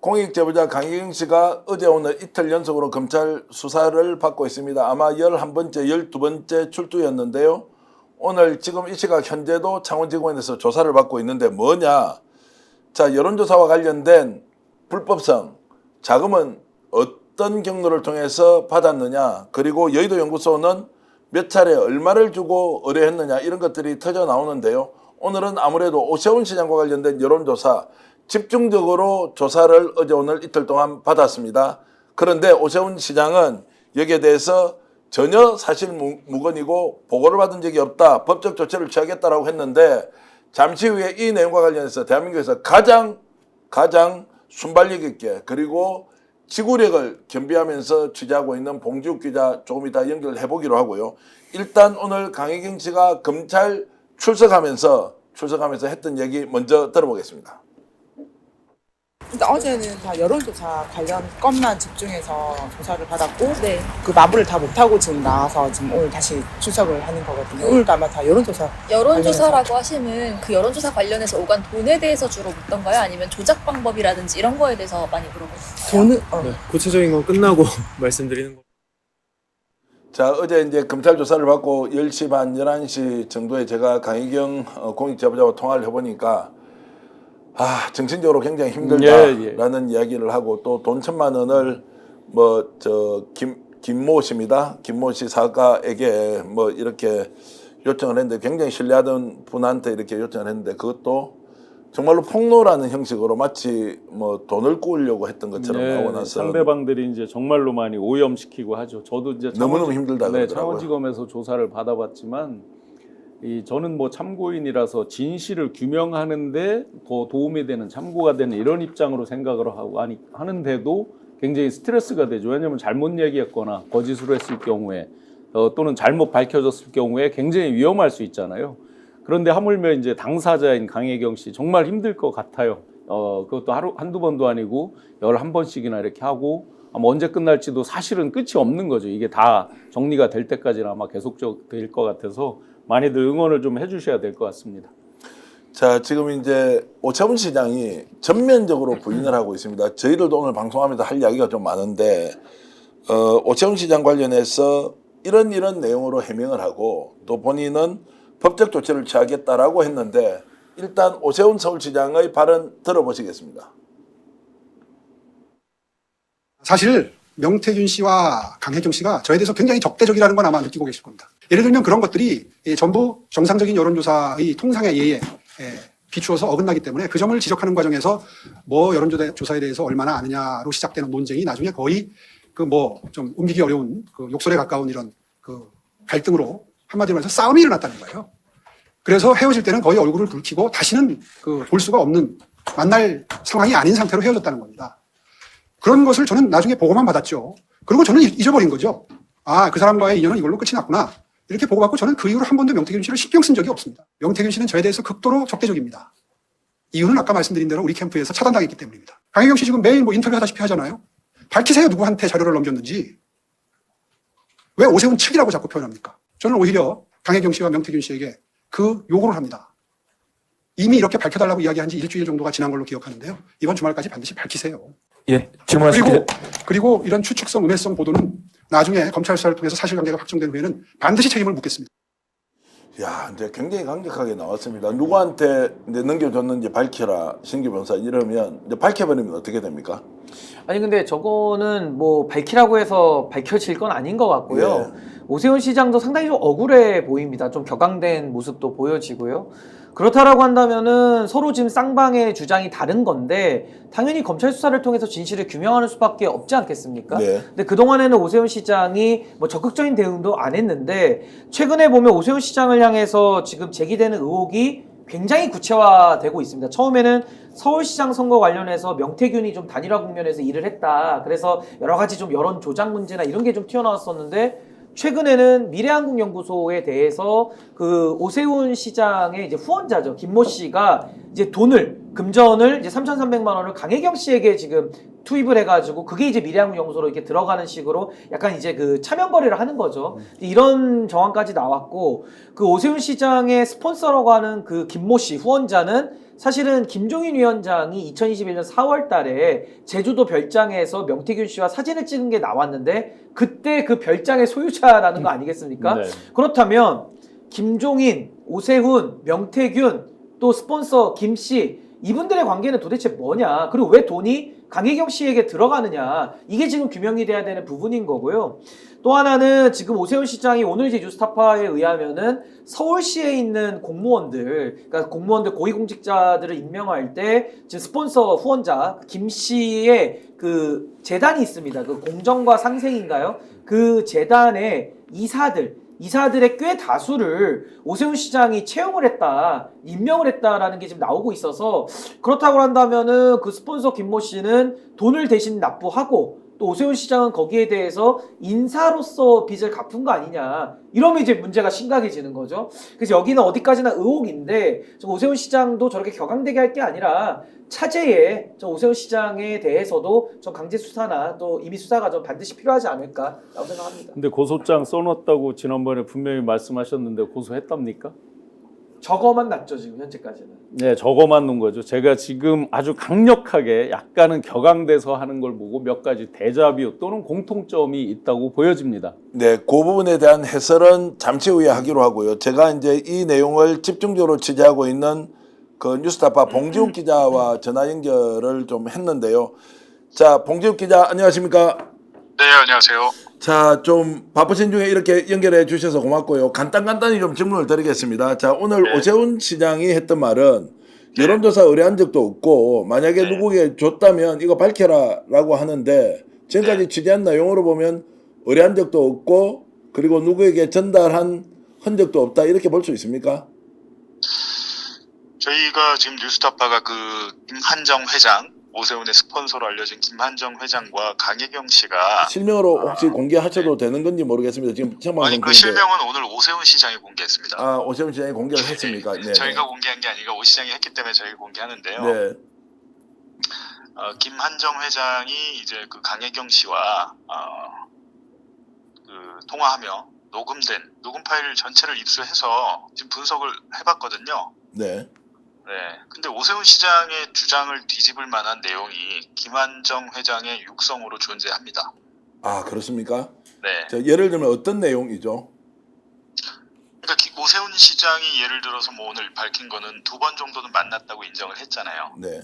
공익제보자 강희경 씨가 어제 오늘 이틀 연속으로 검찰 수사를 받고 있습니다. 아마 11번째, 12번째 출두였는데요. 오늘 지금 이 시각 현재도 창원지검에서 조사를 받고 있는데 뭐냐? 자, 여론조사와 관련된 불법성, 자금은 어떤 경로를 통해서 받았느냐, 그리고 여의도연구소는 몇 차례 얼마를 주고 의뢰했느냐, 이런 것들이 터져 나오는데요. 오늘은 아무래도 오세훈 시장과 관련된 여론조사 집중적으로 조사를 어제 오늘 이틀 동안 받았습니다. 그런데 오세훈 시장은 여기에 대해서 전혀 사실 무근이고 보고를 받은 적이 없다, 법적 조치를 취하겠다라고 했는데, 잠시 후에 이 내용과 관련해서 대한민국에서 가장 순발력 있게 그리고 지구력을 겸비하면서 취재하고 있는 봉지욱 기자 조금 이따 연결해 보기로 하고요. 일단 오늘 강희경 씨가 검찰 출석하면서 했던 얘기 먼저 들어보겠습니다. 어제는 다 여론조사 관련 건만 집중해서 조사를 받았고, 네. 그 마무리를 다 못하고 지금 나와서 지금 오늘 다시 출석을 하는 거거든요. 오늘도 아마 다 여론조사라고 하시면 그 여론조사 관련해서 오간 돈에 대해서 주로 묻던가요? 아니면 조작 방법이라든지 이런 거에 대해서 많이 물어보셨어요? 돈은 네, 구체적인 건 끝나고 말씀드리는 거. 자, 어제 이제 검찰 조사를 받고 10시 반, 11시 정도에 제가 강희경 공익제보자와 통화를 해보니까 정신적으로 굉장히 힘들다라는 이야기를 하고, 또 돈 1,000만 원을 김모 씨입니다. 김모 씨 사가에게 이렇게 요청을 했는데, 굉장히 신뢰하던 분한테 이렇게 요청을 했는데, 그것도 정말로 폭로라는 형식으로 마치 돈을 꾸으려고 했던 것처럼 나오고 나서 상대방들이 이제 정말로 많이 오염시키고 하죠. 저도 이제 너무너무 힘들다 그러더라고요. 창원지검에서 조사를 받아봤지만 저는 참고인이라서 진실을 규명하는데 더 도움이 되는, 참고가 되는 이런 입장으로 생각을 하고 하는데도 굉장히 스트레스가 되죠. 왜냐하면 잘못 얘기했거나 거짓으로 했을 경우에 또는 잘못 밝혀졌을 경우에 굉장히 위험할 수 있잖아요. 그런데 하물며 이제 당사자인 강혜경 씨 정말 힘들 것 같아요. 그것도 한두 번도 아니고 11번씩이나 이렇게 하고 아마 언제 끝날지도 사실은 끝이 없는 거죠. 이게 다 정리가 될 때까지는 아마 계속 될 것 같아서 많이들 응원을 좀 해주셔야 될 것 같습니다. 자, 지금 이제 오세훈 시장이 전면적으로 부인을 하고 있습니다. 저희들도 오늘 방송하면서 할 이야기가 좀 많은데, 오세훈 시장 관련해서 이런 내용으로 해명을 하고, 또 본인은 법적 조치를 취하겠다라고 했는데, 일단 오세훈 서울시장의 발언 들어보시겠습니다. 사실 명태균 씨와 강혜경 씨가 저에 대해서 굉장히 적대적이라는 건 아마 느끼고 계실 겁니다. 예를 들면 그런 것들이 전부 정상적인 여론조사의 통상의 예에 비추어서 어긋나기 때문에 그 점을 지적하는 과정에서 여론조사에 대해서 얼마나 아느냐로 시작되는 논쟁이 나중에 거의 좀 옮기기 어려운 욕설에 가까운 이런 갈등으로, 한마디로 해서 싸움이 일어났다는 거예요. 그래서 헤어질 때는 거의 얼굴을 붉히고 다시는 볼 수가 없는, 만날 상황이 아닌 상태로 헤어졌다는 겁니다. 그런 것을 저는 나중에 보고만 받았죠. 그리고 저는 잊어버린 거죠. 그 사람과의 인연은 이걸로 끝이 났구나. 이렇게 보고받고 저는 그 이후로 한 번도 명태균 씨를 신경 쓴 적이 없습니다. 명태균 씨는 저에 대해서 극도로 적대적입니다. 이유는 아까 말씀드린 대로 우리 캠프에서 차단당했기 때문입니다. 강혜경 씨 지금 매일 인터뷰 하다시피 하잖아요. 밝히세요. 누구한테 자료를 넘겼는지. 왜 오세훈 측이라고 자꾸 표현합니까? 저는 오히려 강혜경 씨와 명태균 씨에게 그 요구를 합니다. 이미 이렇게 밝혀달라고 이야기한 지 일주일 정도가 지난 걸로 기억하는데요. 이번 주말까지 반드시 밝히세요. 예, 질문하실게요. 그리고 이런 추측성, 음해성 보도는 나중에 검찰 수사를 통해서 사실관계가 확정된 후에는 반드시 책임을 묻겠습니다. 야, 이제 굉장히 강력하게 나왔습니다. 누구한테 이제 넘겨줬는지 밝혀라, 신규 변호사, 이러면 이제 밝혀버리면 어떻게 됩니까? 아니 근데 저거는 밝히라고 해서 밝혀질 건 아닌 것 같고요. 오세훈 시장도 상당히 좀 억울해 보입니다. 좀 격앙된 모습도 보여지고요. 그렇다라고 한다면은 서로 지금 쌍방의 주장이 다른 건데 당연히 검찰 수사를 통해서 진실을 규명하는 수밖에 없지 않겠습니까? 네. 근데 그동안에는 오세훈 시장이 적극적인 대응도 안 했는데, 최근에 보면 오세훈 시장을 향해서 지금 제기되는 의혹이 굉장히 구체화되고 있습니다. 처음에는 서울시장 선거 관련해서 명태균이 좀 단일화 국면에서 일을 했다, 그래서 여러 가지 좀 여론 조작 문제나 이런 게 좀 튀어나왔었는데, 최근에는 미래한국연구소에 대해서 오세훈 시장의 이제 후원자죠, 김모 씨가 이제 금전을 이제 3,300만 원을 강혜경 씨에게 지금 투입을 해가지고, 그게 이제 미래한국연구소로 이렇게 들어가는 식으로 약간 이제 차명 거래를 하는 거죠. 이런 정황까지 나왔고, 오세훈 시장의 스폰서라고 하는 김모 씨 후원자는 사실은 김종인 위원장이 2021년 4월 달에 제주도 별장에서 명태균 씨와 사진을 찍은 게 나왔는데 그때 그 별장의 소유자라는 거 아니겠습니까? 네. 그렇다면 김종인, 오세훈, 명태균 또 스폰서 김 씨 이분들의 관계는 도대체 뭐냐? 그리고 왜 돈이 강혜경 씨에게 들어가느냐? 이게 지금 규명이 돼야 되는 부분인 거고요. 또 하나는 지금 오세훈 시장이 오늘 이제 뉴스타파에 의하면은 서울시에 있는 공무원들, 그러니까 공무원들 고위공직자들을 임명할 때 지금 스폰서 후원자 김 씨의 그 재단이 있습니다. 그 공정과 상생인가요? 그 재단의 이사들의 꽤 다수를 오세훈 시장이 채용을 했다, 임명을 했다라는 게 지금 나오고 있어서 그렇다고 한다면은 그 스폰서 김모 씨는 돈을 대신 납부하고 또 오세훈 시장은 거기에 대해서 인사로서 빚을 갚은 거 아니냐 이러면 이제 문제가 심각해지는 거죠. 그래서 여기는 어디까지나 의혹인데 좀 오세훈 시장도 저렇게 격앙되게 할 게 아니라 차제에 저 오세훈 시장에 대해서도 좀 강제 수사나 또 임의 수사가 좀 반드시 필요하지 않을까라고 생각합니다. 근데 고소장 써놨다고 지난번에 분명히 말씀하셨는데 고소했답니까? 저거만 났죠 지금 현재까지는. 네, 저거만 놓은 거죠. 제가 지금 아주 강력하게 약간은 격앙돼서 하는 걸 보고 몇 가지 데자뷰 또는 공통점이 있다고 보여집니다. 네, 그 부분에 대한 해설은 잠시 후에 하기로 하고요. 제가 이제 이 내용을 집중적으로 취재하고 있는 그 뉴스타파 봉지욱 기자와 전화 연결을 좀 했는데요. 자, 봉지욱 기자 안녕하십니까? 네, 안녕하세요. 자, 좀 바쁘신 중에 이렇게 연결해 주셔서 고맙고요. 간단히 좀 질문을 드리겠습니다. 자, 오늘 네. 오세훈 시장이 했던 말은 여론조사 의뢰한 적도 없고 만약에 네. 누구에게 줬다면 이거 밝혀라라고 하는데 지금까지 취재한 내용으로 보면 의뢰한 적도 없고 그리고 누구에게 전달한 흔적도 없다 이렇게 볼 수 있습니까? 저희가 지금 뉴스타파가 그 김한정 회장, 오세훈의 스폰서로 알려진 김한정 회장과 강혜경 씨가 실명으로 혹시 공개하셔도 되는 건지 모르겠습니다. 지금 생방송 아니 그 실명은 오늘 오세훈 시장이 공개했습니다. 아, 오세훈 시장이 공개를 했습니까? 네. 저희가 공개한 게 아니라 오 시장이 했기 때문에 저희가 공개하는데요. 네. 김한정 회장이 이제 그 강혜경 씨와 그 통화하며 녹음된 녹음 파일 전체를 입수해서 지금 분석을 해봤거든요. 네. 네. 근데 오세훈 시장의 주장을 뒤집을 만한 내용이 김한정 회장의 육성으로 존재합니다. 아, 그렇습니까? 네. 자, 예를 들면 어떤 내용이죠? 그러니까 오세훈 시장이 예를 들어서 뭐 오늘 밝힌 거는 2번 정도는 만났다고 인정을 했잖아요. 네.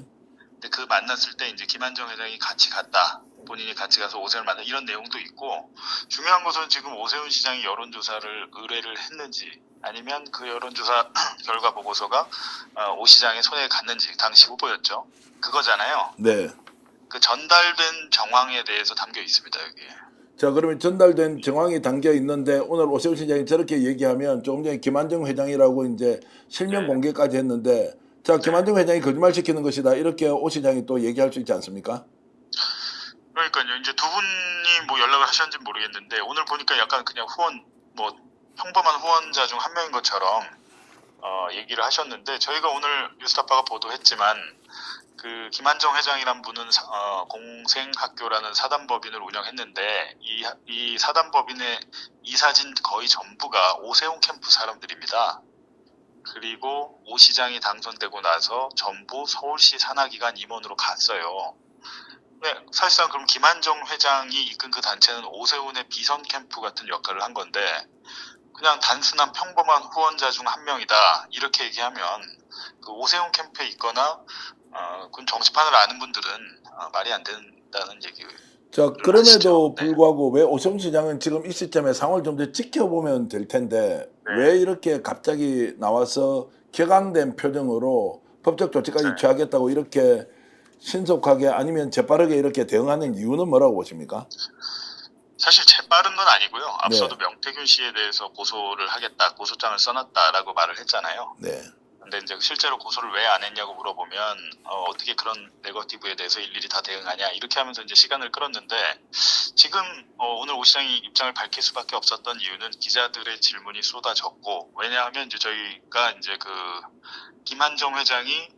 근데 그 만났을 때 이제 김한정 회장이 같이 갔다. 본인이 같이 가서 오세훈을 만나 이런 내용도 있고 중요한 것은 지금 오세훈 시장이 여론조사를 의뢰를 했는지 아니면 그 여론조사 결과 보고서가 오 시장의 손에 갔는지 당시 후보였죠. 그거잖아요. 네. 그 전달된 정황에 대해서 담겨 있습니다 여기에. 자, 그러면 전달된 정황이 담겨 있는데 오늘 오세훈 시장이 저렇게 얘기하면 조금 전에 김한정 회장이라고 이제 실명 네. 공개까지 했는데 자, 김한정 회장이 거짓말 시키는 것이다. 이렇게 오 시장이 또 얘기할 수 있지 않습니까? 그러니까요. 이제 두 분이 뭐 연락을 하셨는지 모르겠는데 오늘 보니까 약간 그냥 후원 뭐 평범한 후원자 중 한 명인 것처럼 얘기를 하셨는데 저희가 오늘 뉴스타파가 보도했지만 그 김한정 회장이란 분은 공생학교라는 사단법인을 운영했는데 이 사단법인의 이사진 거의 전부가 오세훈 캠프 사람들입니다. 그리고 오 시장이 당선되고 나서 전부 서울시 산하기관 임원으로 갔어요. 네, 사실상 그럼 김한정 회장이 이끈 그 단체는 오세훈의 비선 캠프 같은 역할을 한 건데 그냥 단순한 평범한 후원자 중 한 명이다 이렇게 얘기하면 그 오세훈 캠프에 있거나 그 정치판을 아는 분들은 말이 안 된다는 얘기예요. 자, 그럼에도 아시죠? 네. 불구하고 왜 오세훈 시장은 지금 이 시점에 상황을 좀 더 지켜보면 될 텐데 네. 왜 이렇게 갑자기 나와서 격앙된 표정으로 법적 조치까지 네. 취하겠다고 이렇게 신속하게 아니면 재빠르게 이렇게 대응하는 이유는 뭐라고 보십니까? 사실 재빠른 건 아니고요. 앞서도 명태균 씨에 대해서 고소를 하겠다, 고소장을 써놨다라고 말을 했잖아요. 네. 근데 이제 실제로 고소를 왜 안 했냐고 물어보면 어떻게 그런 네거티브에 대해서 일일이 다 대응하냐 이렇게 하면서 이제 시간을 끌었는데 지금 오늘 오 시장이 입장을 밝힐 수밖에 없었던 이유는 기자들의 질문이 쏟아졌고 왜냐하면 이제 저희가 이제 그 김한정 회장이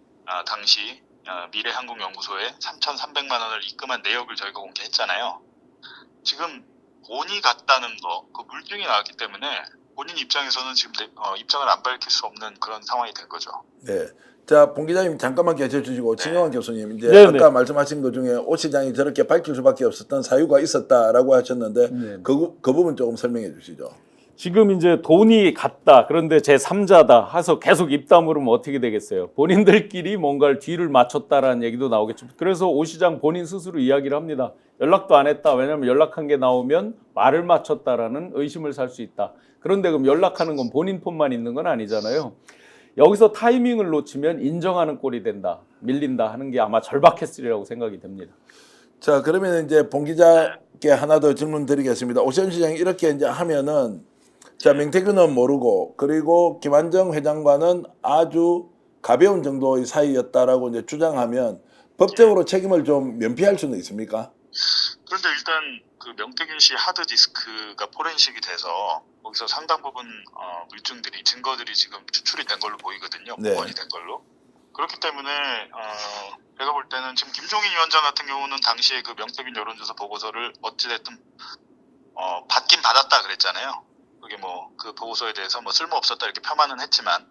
당시 미래한국연구소에 3,300만 원을 입금한 내역을 저희가 공개했잖아요. 지금 돈이 갔다는 거, 그 물증이 나왔기 때문에 본인 입장에서는 지금 입장을 안 밝힐 수 없는 그런 상황이 된 거죠. 네. 자, 봉 기자님 잠깐만 계셔주시고 진영환 교수님 이제 네, 아까 네. 말씀하신 것 중에 오 시장이 저렇게 밝힐 수밖에 없었던 사유가 있었다라고 하셨는데 네. 그 부분 조금 설명해 주시죠. 지금 이제 돈이 갔다. 그런데 제3자다 해서 계속 입 다물으면 어떻게 되겠어요? 본인들끼리 뭔가를 뒤를 맞췄다라는 얘기도 나오겠죠. 그래서 오 시장 본인 스스로 이야기를 합니다. 연락도 안 했다. 왜냐하면 연락한 게 나오면 말을 맞췄다라는 의심을 살 수 있다. 그런데 그럼 연락하는 건 본인 폰만 있는 건 아니잖아요. 여기서 타이밍을 놓치면 인정하는 꼴이 된다. 밀린다 하는 게 아마 절박했으리라고 생각이 됩니다. 자, 그러면 이제 봉 기자께 하나 더 질문 드리겠습니다. 오세훈 시장이 이렇게 이제 하면은 자, 명태균은 모르고 그리고 김한정 회장과는 아주 가벼운 정도의 사이였다라고 이제 주장하면 법적으로 책임을 좀 면피할 수는 있습니까? 그런데 일단 그 명태균 씨 하드디스크가 포렌식이 돼서 거기서 상당 부분 물증들이 증거들이 지금 추출이 된 걸로 보이거든요. 네. 보완이 된 걸로. 그렇기 때문에 제가 볼 때는 지금 김종인 위원장 같은 경우는 당시에 그 명태균 여론조사 보고서를 어찌됐든 받긴 받았다 그랬잖아요. 그게 뭐 그 보고서에 대해서 뭐 쓸모 없었다 이렇게 폄하는 했지만,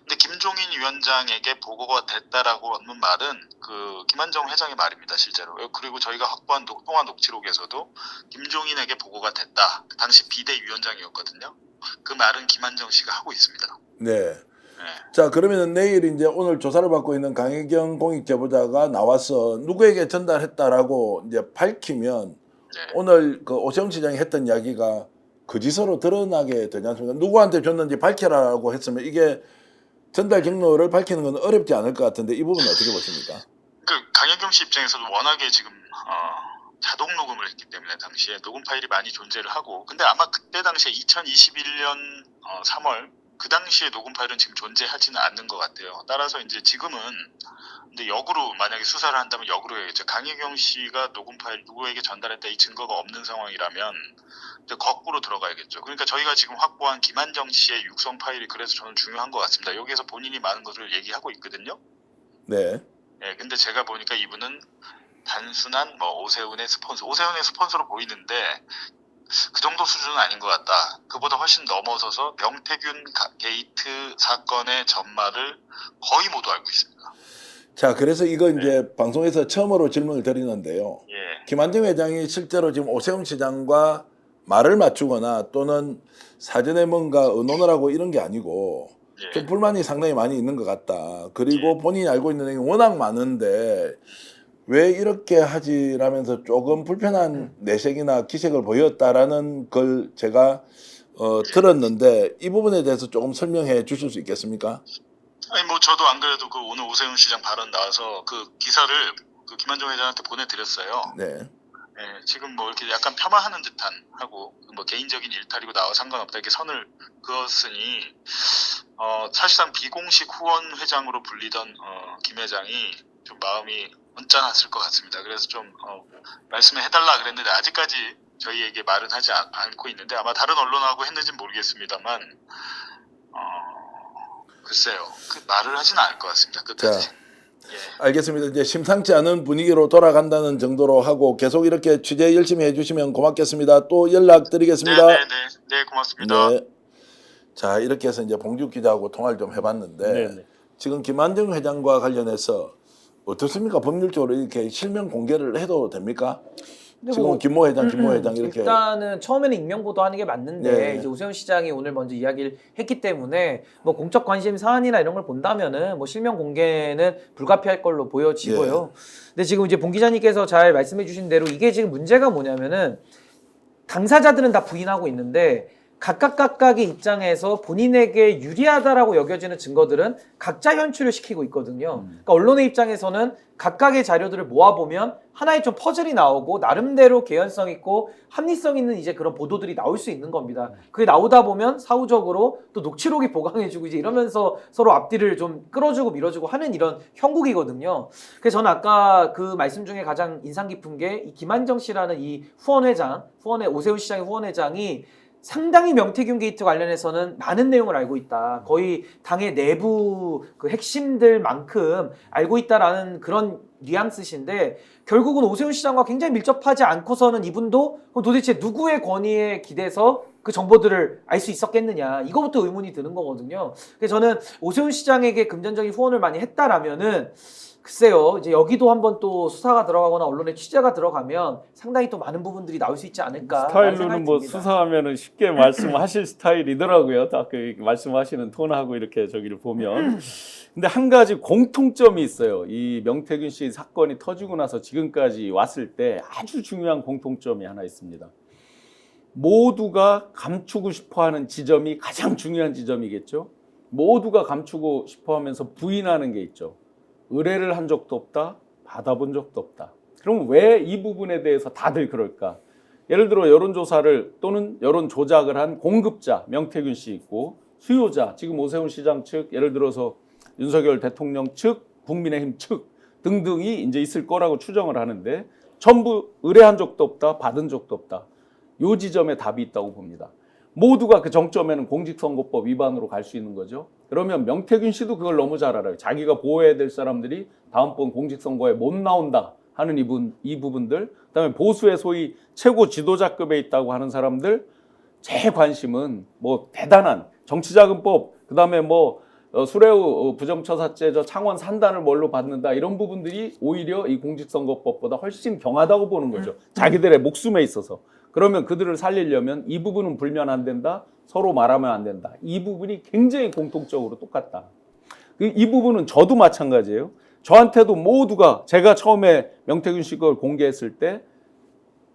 근데 김종인 위원장에게 보고가 됐다라고 하는 말은 그 김한정 회장의 말입니다, 실제로. 그리고 저희가 확보한 통화 녹취록에서도 김종인에게 보고가 됐다. 당시 비대위원장이었거든요. 그 말은 김한정 씨가 하고 있습니다. 네. 자, 그러면 내일 이제 오늘 조사를 받고 있는 강혜경 공익제보자가 나와서 누구에게 전달했다라고 이제 밝히면 네. 오늘 그 오세훈 시장이 했던 이야기가 거짓으로 드러나게 되지 않습니까? 누구한테 줬는지 밝혀라고 했으면 이게 전달 경로를 밝히는 건 어렵지 않을 것 같은데 이 부분은 어떻게 보십니까? 그 강혜경 씨 입장에서도 워낙에 지금 자동 녹음을 했기 때문에 당시에 녹음 파일이 많이 존재를 하고, 근데 아마 그때 당시에 2021년 3월 그 당시에 녹음 파일은 지금 존재하지는 않는 것 같아요. 따라서 이제 지금은 근데 역으로 만약에 수사를 한다면 역으로 해야겠죠. 강혜경 씨가 녹음 파일 누구에게 전달했다 이 증거가 없는 상황이라면 이제 거꾸로 들어가야겠죠. 그러니까 저희가 지금 확보한 김한정 씨의 육성 파일이 그래서 저는 중요한 것 같습니다. 여기에서 본인이 많은 것을 얘기하고 있거든요. 네. 예, 근데 제가 보니까 이분은 단순한 뭐 오세훈의 스폰서로 보이는데 그 정도 수준은 아닌 것 같다. 그보다 훨씬 넘어서서 명태균 게이트 사건의 전말을 거의 모두 알고 있습니다. 자, 그래서 이거 이제 방송에서 처음으로 질문을 드리는데요. 예. 김한정 회장이 실제로 지금 오세훈 시장과 말을 맞추거나 또는 사전에 뭔가 의논을 하고 이런 게 아니고 예. 좀 불만이 상당히 많이 있는 것 같다. 그리고 본인이 알고 있는 내용이 워낙 많은데 왜 이렇게 하지라면서 조금 불편한 내색이나 기색을 보였다라는 걸 제가 들었는데 이 부분에 대해서 조금 설명해 주실 수 있겠습니까? 아니 뭐 저도 안 그래도 그 오늘 오세훈 시장 발언 나와서 그 기사를 그 김한정 회장한테 보내드렸어요. 네. 예, 지금 뭐 이렇게 약간 폄하하는 듯한 하고 뭐 개인적인 일탈이고 나와 상관없다 이렇게 선을 그었으니 사실상 비공식 후원 회장으로 불리던 김 회장이 좀 마음이 언짢았을 것 같습니다. 그래서 좀 말씀을 해달라 그랬는데 아직까지 저희에게 말은 하지 않고 있는데 아마 다른 언론하고 했는지는 모르겠습니다만 글쎄요. 그 말을 하지는 않을 것 같습니다. 끝까지. 자, 알겠습니다. 이제 심상치 않은 분위기로 돌아간다는 정도로 하고 계속 이렇게 취재 열심히 해주시면 고맙겠습니다. 또 연락드리겠습니다. 네, 고맙습니다. 네. 자, 이렇게 해서 이제 봉주 기자하고 통화를 좀 해봤는데 네네. 지금 김한정 회장과 관련해서 어떻습니까? 법률적으로 이렇게 실명 공개를 해도 됩니까? 근데 지금 뭐, 김모 회장, 김모 회장 이렇게 일단은 처음에는 익명 보도하는 게 맞는데 네. 이제 오세훈 시장이 오늘 먼저 이야기를 했기 때문에 뭐 공적 관심 사안이나 이런 걸 본다면은 뭐 실명 공개는 불가피할 걸로 보여지고요. 근데 지금 이제 봉 기자님께서 잘 말씀해주신 대로 이게 지금 문제가 뭐냐면은 당사자들은 다 부인하고 있는데 각각의 입장에서 본인에게 유리하다라고 여겨지는 증거들은 각자 현출을 시키고 있거든요. 그러니까 언론의 입장에서는 각각의 자료들을 모아보면 하나의 좀 퍼즐이 나오고 나름대로 개연성 있고 합리성 있는 이제 그런 보도들이 나올 수 있는 겁니다. 그게 나오다 보면 사후적으로 또 녹취록이 보강해주고 이제 이러면서 서로 앞뒤를 좀 끌어주고 밀어주고 하는 이런 형국이거든요. 그래서 저는 아까 그 말씀 중에 가장 인상 깊은 게 이 김한정 씨라는 이 후원회장, 오세훈 시장의 후원회장이 상당히 명태균 게이트 관련해서는 많은 내용을 알고 있다. 거의 당의 내부 그 핵심들만큼 알고 있다라는 그런 뉘앙스신데 결국은 오세훈 시장과 굉장히 밀접하지 않고서는 이분도 그럼 도대체 누구의 권위에 기대서 그 정보들을 알 수 있었겠느냐 이거부터 의문이 드는 거거든요. 그래서 저는 오세훈 시장에게 금전적인 후원을 많이 했다라면은 글쎄요, 이제 여기도 한번 또 수사가 들어가거나 언론에 취재가 들어가면 상당히 또 많은 부분들이 나올 수 있지 않을까. 스타일로는 뭐 수사하면은 쉽게 말씀하실 스타일이더라고요. 딱 그 말씀하시는 톤하고 이렇게 저기를 보면. 근데 한 가지 공통점이 있어요. 이 명태균 씨 사건이 터지고 나서 지금까지 왔을 때 아주 중요한 공통점이 하나 있습니다. 모두가 감추고 싶어하는 지점이 가장 중요한 지점이겠죠. 모두가 감추고 싶어하면서 부인하는 게 있죠. 의뢰를 한 적도 없다, 받아본 적도 없다. 그럼 왜 이 부분에 대해서 다들 그럴까? 예를 들어 여론조사를 또는 여론 조작을 한 공급자 명태균 씨 있고 수요자 지금 오세훈 시장 측, 예를 들어서 윤석열 대통령 측, 국민의힘 측 등등이 이제 있을 거라고 추정을 하는데 전부 의뢰한 적도 없다, 받은 적도 없다. 요 지점에 답이 있다고 봅니다. 모두가 그 정점에는 공직선거법 위반으로 갈 수 있는 거죠. 그러면 명태균 씨도 그걸 너무 잘 알아요. 자기가 보호해야 될 사람들이 다음번 공직선거에 못 나온다 하는 이 부분들, 그다음에 보수의 소위 최고 지도자급에 있다고 하는 사람들, 제 관심은 뭐 대단한 정치자금법, 그다음에 뭐 수레우 부정처사죄 저 창원 산단을 뭘로 받는다 이런 부분들이 오히려 이 공직선거법보다 훨씬 경하다고 보는 거죠. 자기들의 목숨에 있어서. 그러면 그들을 살리려면 이 부분은 불면 안 된다. 서로 말하면 안 된다. 이 부분이 굉장히 공통적으로 똑같다. 이 부분은 저도 마찬가지예요. 저한테도 모두가 제가 처음에 명태균 씨 걸 공개했을 때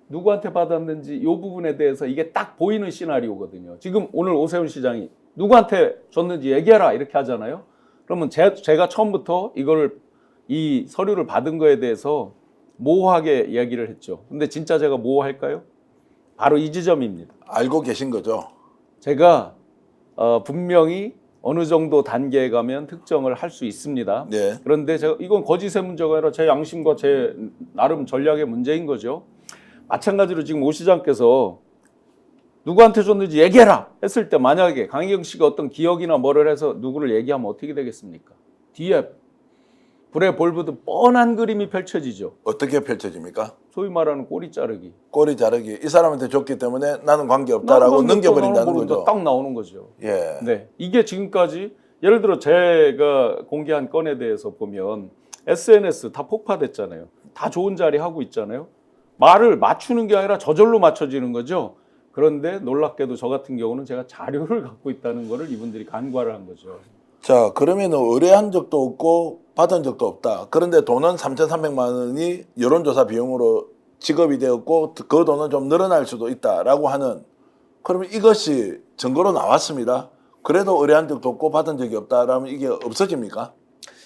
누구한테 받았는지 이 부분에 대해서 이게 딱 보이는 시나리오거든요. 지금 오늘 오세훈 시장이 누구한테 줬는지 얘기해라 이렇게 하잖아요. 그러면 제가 처음부터 이 서류를 받은 거에 대해서 모호하게 이야기를 했죠. 근데 진짜 제가 모호할까요? 바로 이 지점입니다. 알고 계신 거죠? 제가 분명히 어느 정도 단계에 가면 특정을 할 수 있습니다. 네. 그런데 제가 이건 거짓의 문제가 아니라 제 양심과 제 나름 전략의 문제인 거죠. 마찬가지로 지금 오 시장께서 누구한테 줬는지 얘기해라 했을 때 만약에 강희경 씨가 어떤 기억이나 뭐를 해서 누구를 얘기하면 어떻게 되겠습니까? 뒤에 불에 볼보듯 뻔한 그림이 펼쳐지죠. 어떻게 펼쳐집니까? 소위 말하는 꼬리 자르기. 꼬리 자르기. 이 사람한테 줬기 때문에 나는 관계없다라고 넘겨버린다는 거죠. 딱 나오는 거죠. 예. 네, 이게 지금까지 예를 들어 제가 공개한 건에 대해서 보면 SNS 다 폭파됐잖아요. 다 좋은 자리 하고 있잖아요. 말을 맞추는 게 아니라 저절로 맞춰지는 거죠. 그런데 놀랍게도 저 같은 경우는 제가 자료를 갖고 있다는 거를 이분들이 간과를 한 거죠. 자, 그러면 의뢰한 적도 없고 받은 적도 없다. 그런데 돈은 3,300만 원이 여론조사 비용으로 지급이 되었고 그 돈은 좀 늘어날 수도 있다라고 하는, 그러면 이것이 증거로 나왔습니다. 그래도 의뢰한 적도 없고 받은 적이 없다라면 이게 없어집니까?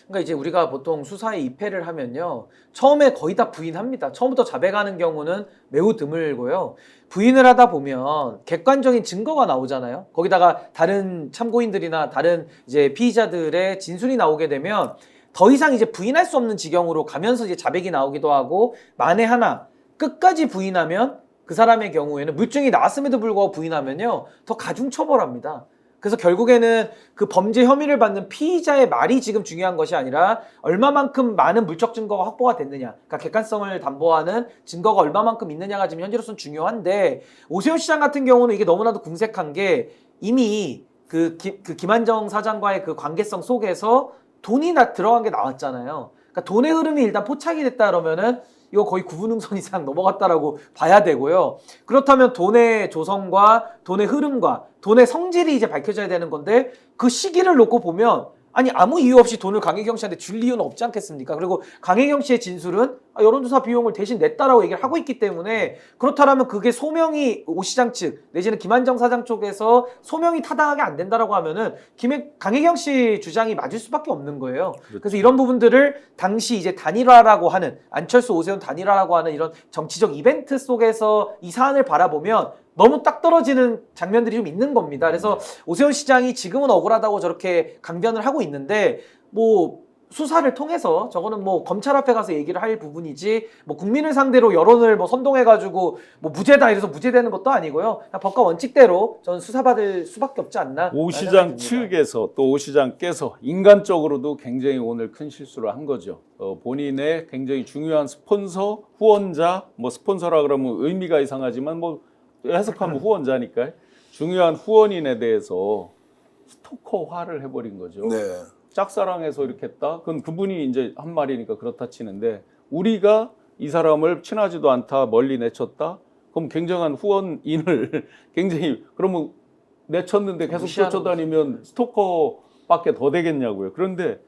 그러니까 이제 우리가 보통 수사에 입회를 하면요. 처음에 거의 다 부인합니다. 처음부터 자백하는 경우는 매우 드물고요. 부인을 하다 보면 객관적인 증거가 나오잖아요. 거기다가 다른 참고인들이나 다른 이제 피의자들의 진술이 나오게 되면 더 이상 이제 부인할 수 없는 지경으로 가면서 이제 자백이 나오기도 하고, 만에 하나 끝까지 부인하면 그 사람의 경우에는 물증이 나왔음에도 불구하고 부인하면요. 더 가중 처벌합니다. 그래서 결국에는 그 범죄 혐의를 받는 피의자의 말이 지금 중요한 것이 아니라 얼마만큼 많은 물적 증거가 확보가 됐느냐, 그러니까 객관성을 담보하는 증거가 얼마만큼 있느냐가 지금 현재로서는 중요한데, 오세훈 시장 같은 경우는 이게 너무나도 궁색한 게 이미 그 김한정 사장과의 그 관계성 속에서 돈이 들어간 게 나왔잖아요. 그러니까 돈의 흐름이 일단 포착이 됐다 그러면은 이거 거의 구분응선 이상 넘어갔다라고 봐야 되고요. 그렇다면 돈의 조성과 돈의 흐름과 돈의 성질이 이제 밝혀져야 되는 건데, 그 시기를 놓고 보면 아니 아무 이유 없이 돈을 강혜경 씨한테 줄 이유는 없지 않겠습니까? 그리고 강혜경 씨의 진술은 여론조사 비용을 대신 냈다라고 얘기를 하고 있기 때문에, 그렇다면 그게 소명이 오 시장 측 내지는 김한정 사장 쪽에서 소명이 타당하게 안 된다라고 하면은 강혜경 씨 주장이 맞을 수밖에 없는 거예요. 그렇죠. 그래서 이런 부분들을 당시 이제 단일화라고 하는, 안철수 오세훈 단일화라고 하는 이런 정치적 이벤트 속에서 이 사안을 바라보면 너무 딱 떨어지는 장면들이 좀 있는 겁니다. 그래서 오세훈 시장이 지금은 억울하다고 저렇게 강변을 하고 있는데, 뭐 수사를 통해서 저거는 뭐 검찰 앞에 가서 얘기를 할 부분이지 뭐 국민을 상대로 여론을 뭐 선동해가지고 뭐 무죄다 이래서 무죄되는 것도 아니고요. 그냥 법과 원칙대로 저는 수사받을 수밖에 없지 않나. 오 시장 측에서 또 오 시장께서 인간적으로도 굉장히 오늘 큰 실수를 한 거죠. 본인의 굉장히 중요한 스폰서, 후원자, 뭐 스폰서라 그러면 의미가 이상하지만 뭐 해석하면 후원자니까요. 중요한 후원인에 대해서 스토커화를 해버린 거죠. 네. 짝사랑해서 이렇게 했다? 그건 그분이 이제 한 말이니까 그렇다 치는데 우리가 이 사람을 친하지도 않다 멀리 내쳤다? 그럼 굉장한 후원인을 굉장히 그러면 내쳤는데 계속 쫓아다니면 스토커밖에 더 되겠냐고요. 그런데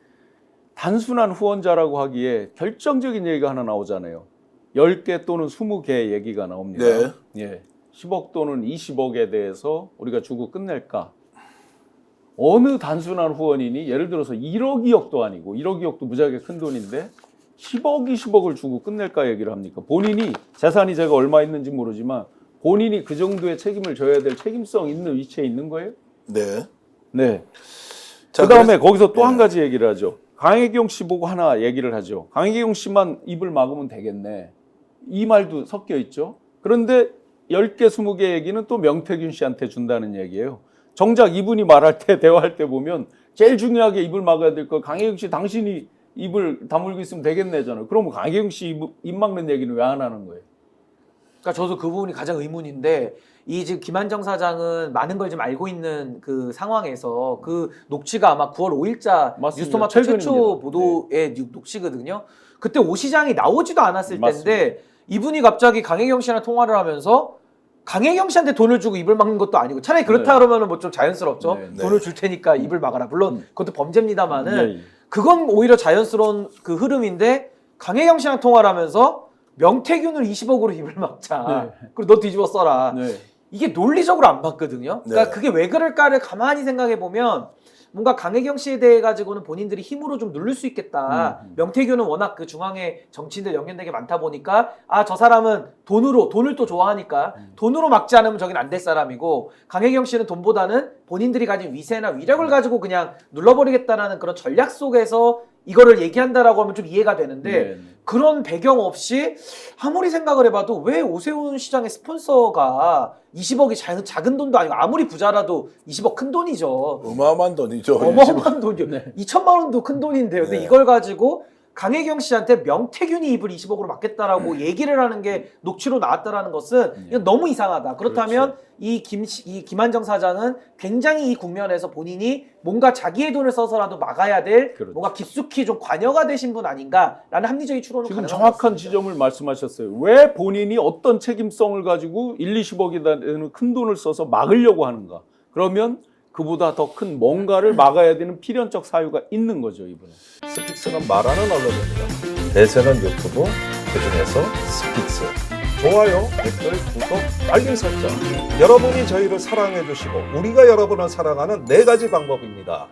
단순한 후원자라고 하기에 결정적인 얘기가 하나 나오잖아요. 10개 또는 20개 얘기가 나옵니다. 네. 예. 10억 또는 20억에 대해서 우리가 주고 끝낼까? 어느 단순한 후원인이 예를 들어서 1억 2억도 아니고 1억 2억도 무지하게 큰 돈인데 10억 20억을 주고 끝낼까 얘기를 합니까? 본인이 재산이 제가 얼마 있는지 모르지만 본인이 그 정도의 책임을 져야 될 책임성 있는 위치에 있는 거예요? 네. 네. 자, 그다음에 거기서 또 한 네. 가지 얘기를 하죠. 강혜경 씨 보고 하나 얘기를 하죠. 강혜경 씨만 입을 막으면 되겠네. 이 말도 섞여 있죠. 그런데 10개 20개 얘기는 또 명태균 씨한테 준다는 얘기예요. 정작 이분이 말할 때 대화할 때 보면 제일 중요하게 입을 막아야 될 거 강혜경 씨 당신이 입을 다물고 있으면 되겠네잖아요. 그러면 강혜경 씨 입 막는 얘기는 왜 안 하는 거예요? 그러니까 저도 그 부분이 가장 의문인데 이 지금 김한정 사장은 많은 걸 좀 알고 있는 그 상황에서 그 녹취가 아마 9월 5일자 맞습니다. 뉴스토마토 최근입니다. 최초 보도의 녹취거든요. 그때 오 시장이 나오지도 않았을 맞습니다. 때인데 이분이 갑자기 강혜경 씨랑 통화를 하면서 강혜경 씨한테 돈을 주고 입을 막는 것도 아니고 차라리 그렇다 네. 그러면 뭐 좀 자연스럽죠. 네, 네. 돈을 줄 테니까 입을 막아라. 물론 그것도 범죄입니다만은 네. 그건 오히려 자연스러운 그 흐름인데 강혜경 씨랑 통화를 하면서 명태균을 20억으로 입을 막자. 네. 그리고 너 뒤집어 써라. 네. 이게 논리적으로 안 맞거든요. 그러니까 네. 그게 왜 그럴까를 가만히 생각해 보면 뭔가 강혜경 씨에 대해 가지고는 본인들이 힘으로 좀 누를 수 있겠다. 명태균은 워낙 그 중앙에 정치인들 연결된 게 많다 보니까 아, 저 사람은 돈을 또 좋아하니까 돈으로 막지 않으면 저긴 안 될 사람이고 강혜경 씨는 돈보다는 본인들이 가진 위세나 위력을 가지고 그냥 눌러버리겠다라는 그런 전략 속에서 이거를 얘기한다라고 하면 좀 이해가 되는데 네. 그런 배경 없이 아무리 생각을 해봐도 왜 오세훈 시장의 스폰서가 20억이 작은 돈도 아니고 아무리 부자라도 20억 큰 돈이죠. 어마어마한 돈이죠. 어마어마한 돈이요. 2천만 원도 큰 돈인데요. 근데 네. 이걸 가지고 강혜경 씨한테 명태균이 입을 20억으로 막겠다라고 얘기를 하는 게 녹취로 나왔다라는 것은 이건 너무 이상하다. 그렇다면 이 김한정 사장은 굉장히 이 국면에서 본인이 뭔가 자기의 돈을 써서라도 막아야 될 그렇죠. 뭔가 깊숙이 좀 관여가 되신 분 아닌가라는 합리적인 추론은 지금 가능한 정확한 것 같습니다. 지점을 말씀하셨어요. 왜 본인이 어떤 책임성을 가지고 1, 20억이나 되는 큰 돈을 써서 막으려고 하는가? 그러면 그보다 더 큰 뭔가를 막아야 되는 필연적 사유가 있는 거죠, 이분은. 스픽스는 말하는 언론입니다. 대세는 유튜브, 그중에서 스픽스. 좋아요, 댓글, 구독, 알림 설정. 여러분이 저희를 사랑해 주시고 우리가 여러분을 사랑하는 4가지 방법입니다.